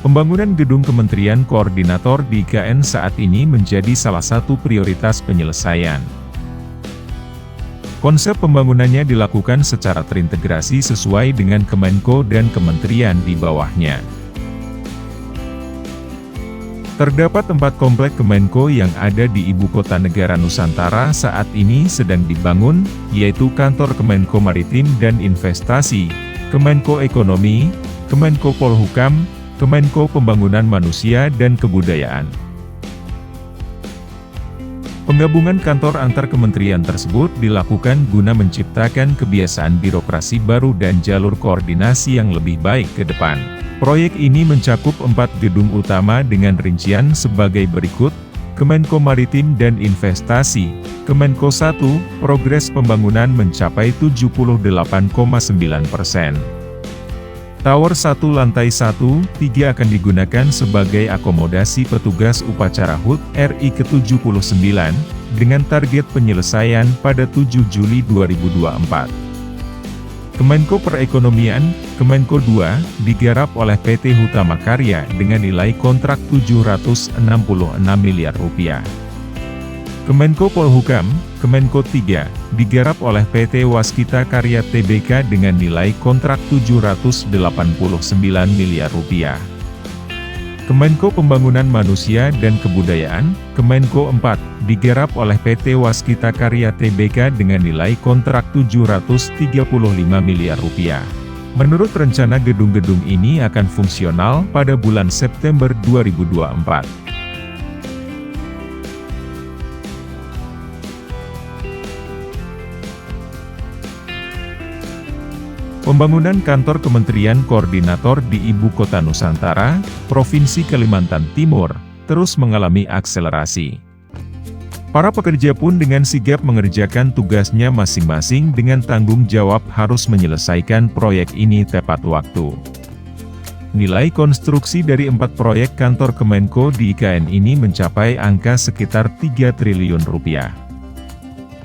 Pembangunan gedung Kementerian Koordinator di IKN saat ini menjadi salah satu prioritas penyelesaian. Konsep pembangunannya dilakukan secara terintegrasi sesuai dengan Kemenko dan kementerian di bawahnya. Terdapat 4 komplek Kemenko yang ada di Ibu Kota Negara Nusantara saat ini sedang dibangun, yaitu Kantor Kemenko Maritim dan Investasi, Kemenko Ekonomi, Kemenko Polhukam, Kemenko Pembangunan Manusia dan Kebudayaan. Penggabungan kantor antar kementerian tersebut dilakukan guna menciptakan kebiasaan birokrasi baru dan jalur koordinasi yang lebih baik ke depan. Proyek ini mencakup 4 gedung utama dengan rincian sebagai berikut: Kemenko Maritim dan Investasi, Kemenko 1, progres pembangunan mencapai 78,9%. Tower 1 lantai 1-3 akan digunakan sebagai akomodasi petugas upacara HUT RI ke-79, dengan target penyelesaian pada 7 Juli 2024. Kemenko Perekonomian, Kemenko 2, digarap oleh PT Hutama Karya dengan nilai kontrak Rp766 miliar. Kemenko Polhukam, Kemenko 3, digarap oleh PT Waskita Karya Tbk dengan nilai kontrak Rp789 miliar. Kemenko Pembangunan Manusia dan Kebudayaan, Kemenko 4, digarap oleh PT Waskita Karya Tbk dengan nilai kontrak Rp735 miliar. Menurut rencana gedung-gedung ini akan fungsional pada bulan September 2024. Pembangunan kantor Kementerian Koordinator di Ibu Kota Nusantara, Provinsi Kalimantan Timur, terus mengalami akselerasi. Para pekerja pun dengan sigap mengerjakan tugasnya masing-masing dengan tanggung jawab harus menyelesaikan proyek ini tepat waktu. Nilai konstruksi dari 4 proyek kantor Kemenko di IKN ini mencapai angka sekitar Rp3 triliun.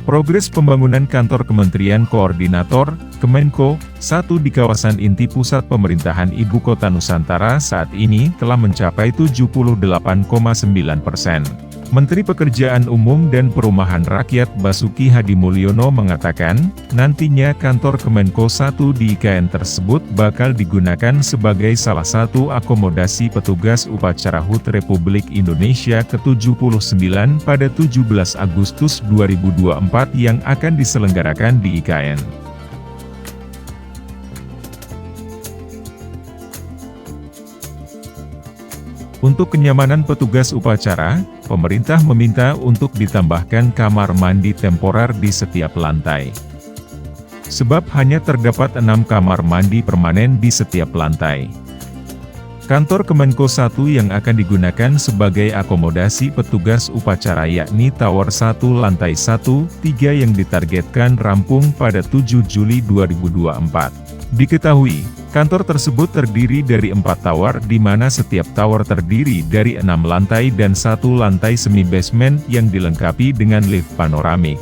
Progres pembangunan kantor Kementerian Koordinator, Kemenko 1 di kawasan inti pusat pemerintahan Ibu Kota Nusantara saat ini telah mencapai 78,9%. Menteri Pekerjaan Umum dan Perumahan Rakyat Basuki Hadimulyono mengatakan, nantinya kantor Kemenko 1 di IKN tersebut bakal digunakan sebagai salah satu akomodasi petugas upacara HUT Republik Indonesia ke-79 pada 17 Agustus 2024 yang akan diselenggarakan di IKN. Untuk kenyamanan petugas upacara, pemerintah meminta untuk ditambahkan kamar mandi temporer di setiap lantai. Sebab hanya terdapat 6 kamar mandi permanen di setiap lantai. Kantor Kemenko 1 yang akan digunakan sebagai akomodasi petugas upacara yakni Tower 1 lantai 1-3 yang ditargetkan rampung pada 7 Juli 2024. Diketahui, kantor tersebut terdiri dari 4 tower di mana setiap tower terdiri dari 6 lantai dan 1 lantai semi-basement yang dilengkapi dengan lift panoramik.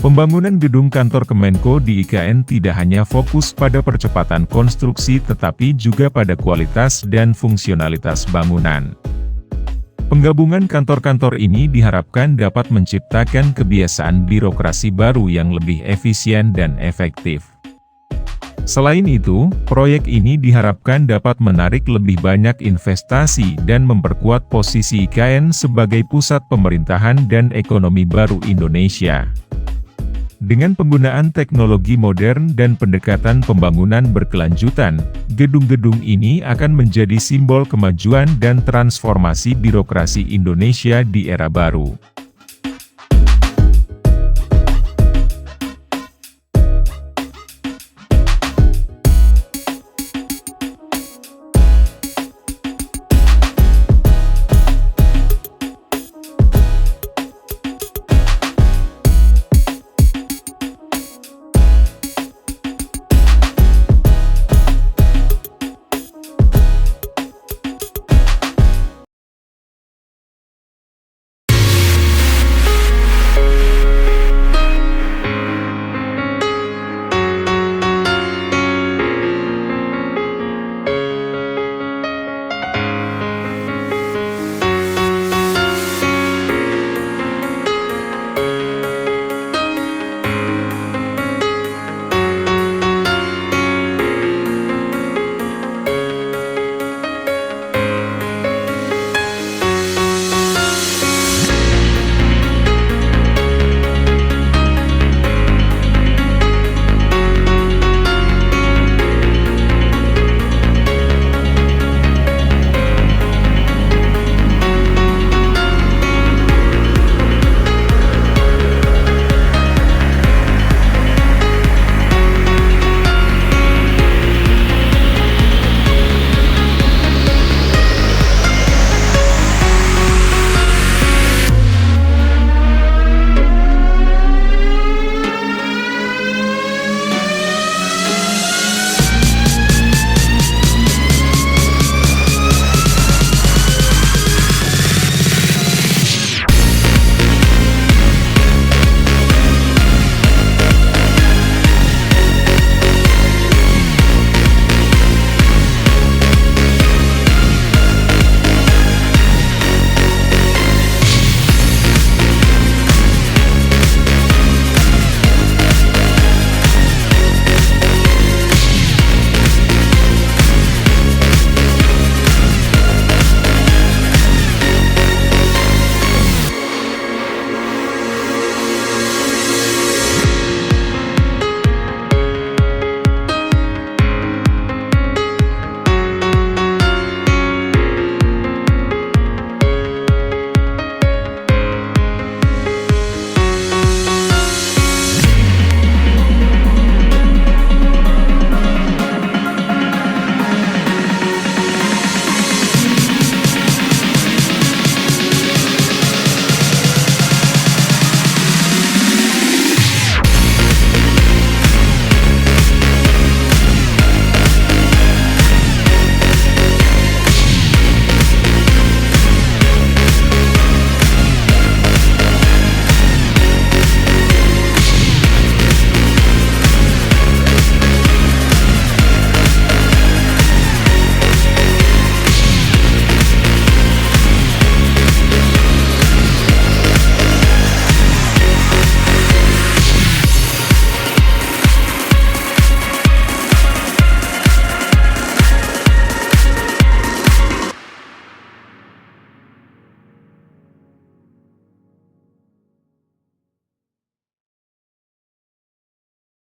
Pembangunan gedung kantor Kemenko di IKN tidak hanya fokus pada percepatan konstruksi tetapi juga pada kualitas dan fungsionalitas bangunan. Penggabungan kantor-kantor ini diharapkan dapat menciptakan kebiasaan birokrasi baru yang lebih efisien dan efektif. Selain itu, proyek ini diharapkan dapat menarik lebih banyak investasi dan memperkuat posisi IKN sebagai pusat pemerintahan dan ekonomi baru Indonesia. Dengan penggunaan teknologi modern dan pendekatan pembangunan berkelanjutan, gedung-gedung ini akan menjadi simbol kemajuan dan transformasi birokrasi Indonesia di era baru.